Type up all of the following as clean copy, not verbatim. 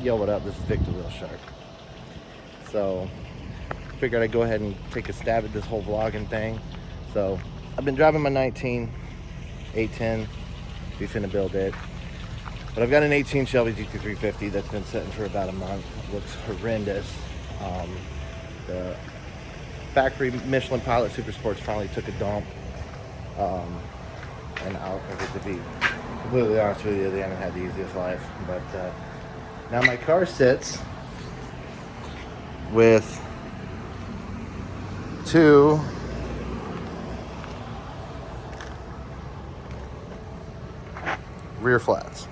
Yo, what up? This is Victor Real Shark. So, figured I'd go ahead and take a stab at this whole vlogging thing. So, I've been driving my 19 810. Be finna build it. But I've got an 18 Shelby GT350 that's been sitting for about a month. It looks horrendous. The factory Michelin Pilot Super Sports finally took a dump. And I'll get to be completely honest with you, they haven't had the easiest life. But now my car sits with two rear flats.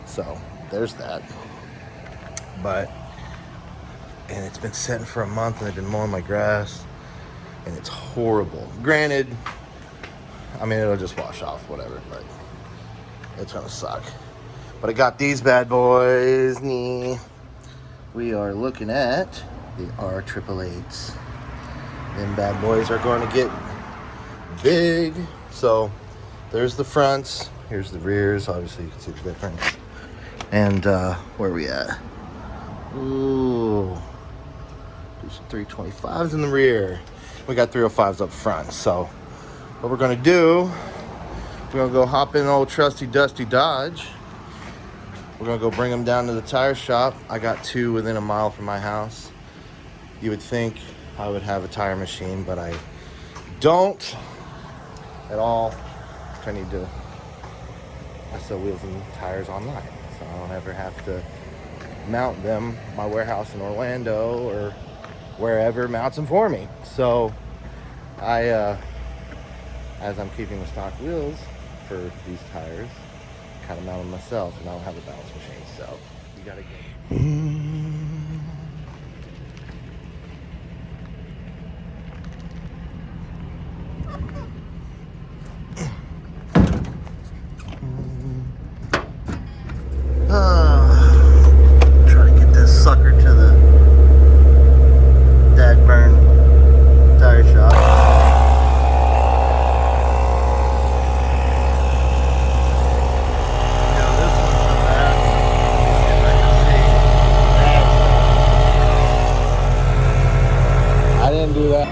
So there's that. And it's been sitting for a month, and I've been mowing my grass, and it's horrible. Granted, I mean, it'll just wash off, whatever, but it's gonna suck. But I got these bad boys. We are looking at the R888s. Them bad boys are going to get big. So there's the fronts, here's the rears. Obviously you can see the difference. And where are we at? Ooh, there's 325s in the rear. We got 305s up front. So what we're gonna do, we're gonna go hop in an old trusty dusty Dodge. We're gonna go bring them down to the tire shop. I got two within a mile from my house. You would think I would have a tire machine, but I don't at all. I need to sell wheels and tires online, so I don't ever have to mount them. My warehouse in Orlando or wherever mounts them for me. So as I'm keeping the stock wheels for these tires, kind of mount them myself, and I don't have a balance machine, so you gotta get. Try to get this sucker to the Dagburn tire shop. Do that.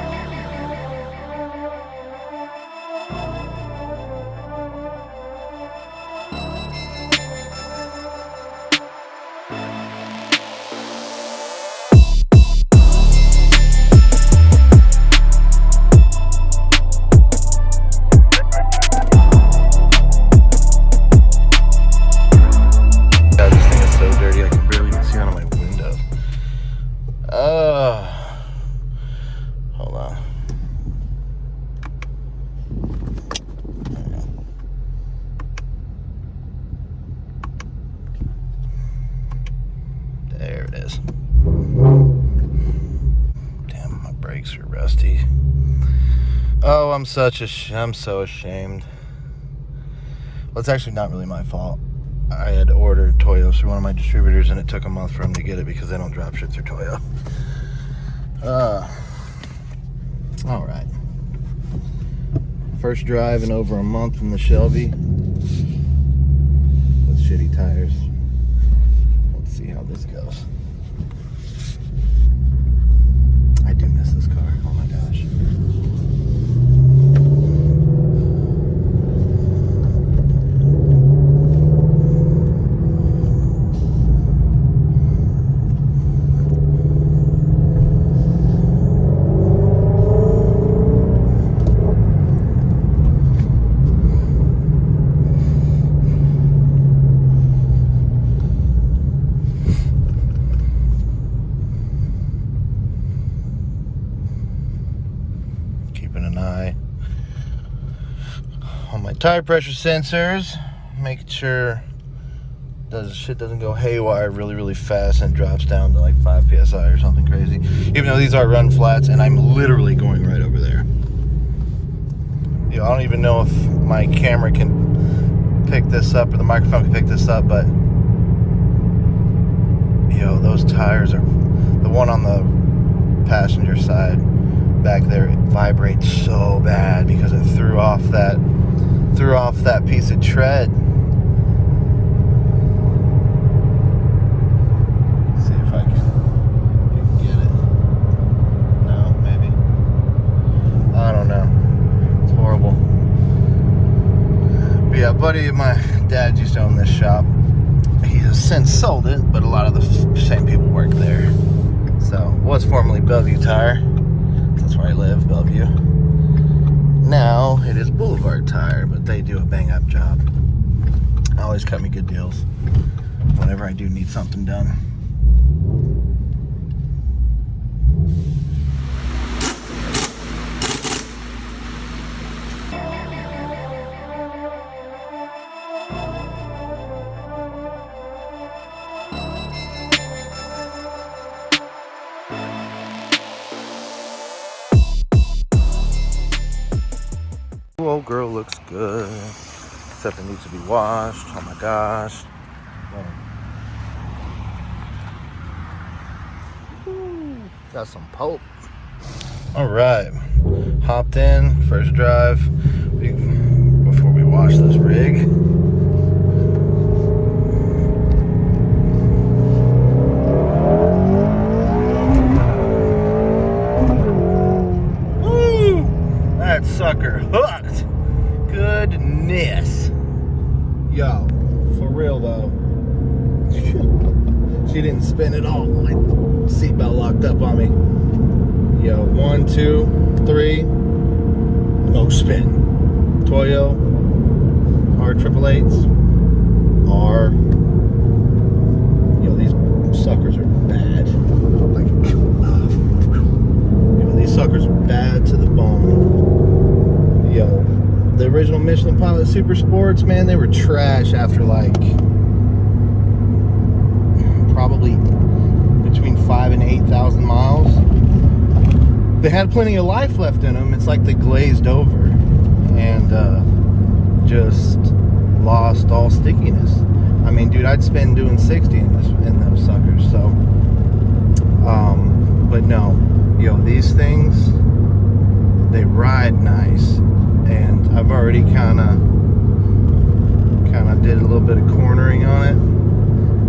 God, this thing is so dirty I can barely even see out of my window. Hold on. There it is. Damn, my brakes are rusty. Oh, I'm so ashamed. Well, it's actually not really my fault. I had ordered Toyo through one of my distributors, and it took a month for them to get it because they don't drop shit through Toyo. All right. First drive in over a month in the Shelby with shitty tires. Let's see how this goes. I do miss this car. Oh my gosh. An eye on my tire pressure sensors, making sure shit doesn't go haywire really fast and drops down to like 5 psi or something crazy, even though these are run flats and I'm literally going right over there. I don't even know if my camera can pick this up or the microphone can pick this up, but those tires are, the one on the passenger side back there, it vibrates so bad because it threw off that piece of tread. buddy of my dad used to own this shop. He has since sold it, but a lot of the same people work there. So, it was formerly Bellevue Tire. That's where I live, Bellevue. Now, it is Boulevard Tire, but they do a bang-up job. Always cut me good deals whenever I do need something done. Old girl looks good, except it needs to be washed. Oh my gosh. Ooh, got some pulp. All right, hopped in, first drive before we wash this rig. Woo! That sucker hooked. Goodness. Yo, for real though. She didn't spin at all. My seatbelt locked up on me. Yo, 1, 2, 3. No spin. Toyo R888s are. Yo, these suckers are bad. Like, yo, these suckers are bad to the bone. Yo. The original Michelin Pilot Super Sports, man, they were trash after like probably between 5,000 and 8,000 miles. They had plenty of life left in them. It's like they glazed over and just lost all stickiness. I mean, dude, I'd spend doing 60 in those suckers. So, but no, yo, these things, they ride nice. And I've already kind of did a little bit of cornering on it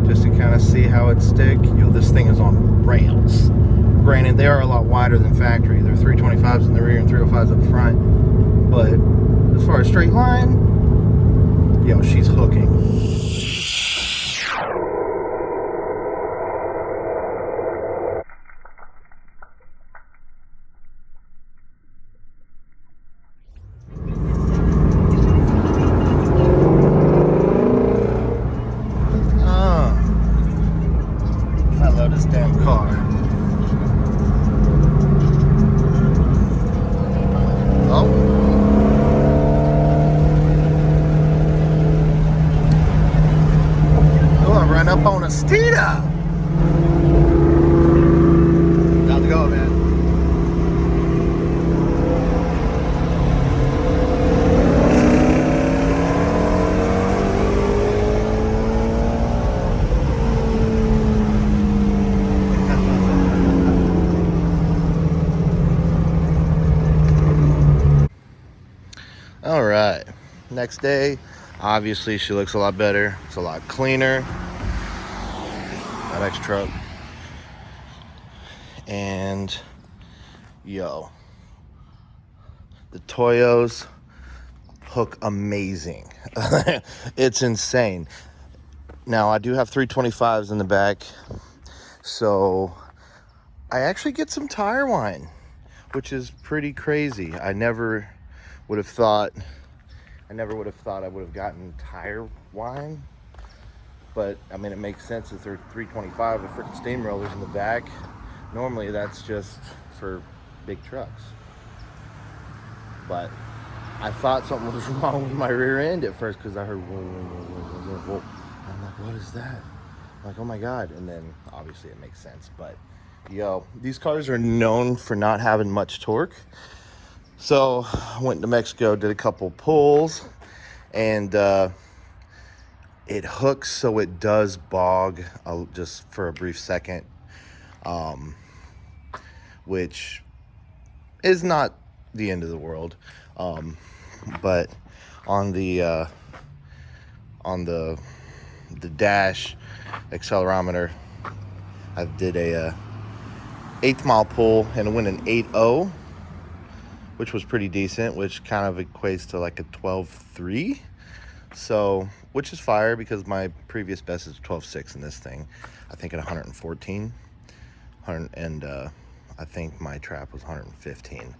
just to kind of see how it stick. Yo, this thing is on rails. Granted, they are a lot wider than factory. They're 325s in the rear and 305s up front. But as far as straight line, yo, she's hooking. This damn car. Oh. Oh, I ran up on a Steeda. Got to go, man. All right, next day, obviously she looks a lot better. It's a lot cleaner. That X truck. And yo, the Toyos hook amazing. It's insane. Now I do have 325s in the back, so I actually get some tire wine, which is pretty crazy. I never would have thought I would have gotten tire wine, but I mean, it makes sense if they're 325 with freaking steamrollers in the back. Normally that's just for big trucks, but I thought something was wrong with my rear end at first because I heard whoa, whoa, whoa, whoa. I'm like, what is that? I'm like, oh my god. And then obviously it makes sense. But yo, these cars are known for not having much torque. So I went to Mexico, did a couple pulls, and it hooks so it does bog just for a brief second, which is not the end of the world. But on the dash accelerometer, I did a 8th mile pull and it went an 8.0, which was pretty decent, which kind of equates to like a 12.3. So, which is fire because my previous best is 12.6 in this thing. I think at 114. I think my trap was 115.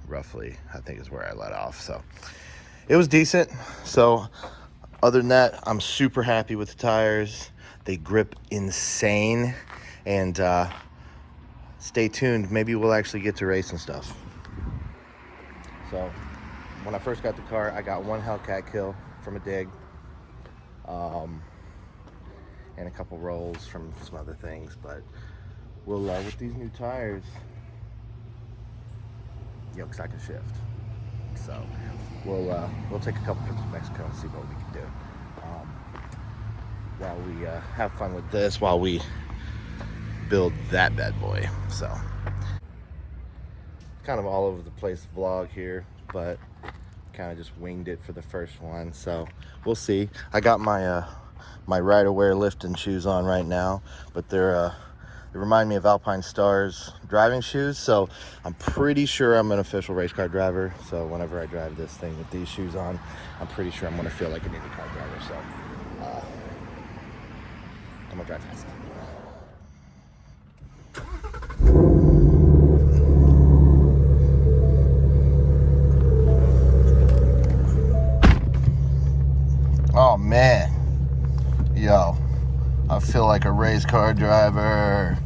Roughly, I think is where I let off. So, it was decent. So, other than that, I'm super happy with the tires. They grip insane. And stay tuned. Maybe we'll actually get to race and stuff. So, when I first got the car, I got one Hellcat kill from a dig. And a couple rolls from some other things. But we'll, with these new tires, because I can shift. So we'll take a couple trips to Mexico and see what we can do while we have fun with this, while we build that bad boy. So kind of all over the place vlog here, but kind of just winged it for the first one. So we'll see. I got my my Ride-A-Wear lifting shoes on right now, but they remind me of Alpine Stars driving shoes, so I'm pretty sure I'm an official race car driver. So whenever I drive this thing with these shoes on, I'm pretty sure I'm going to feel like an IndyCar driver. So I'm going to drive fast. Oh man, yo, I feel like a race car driver.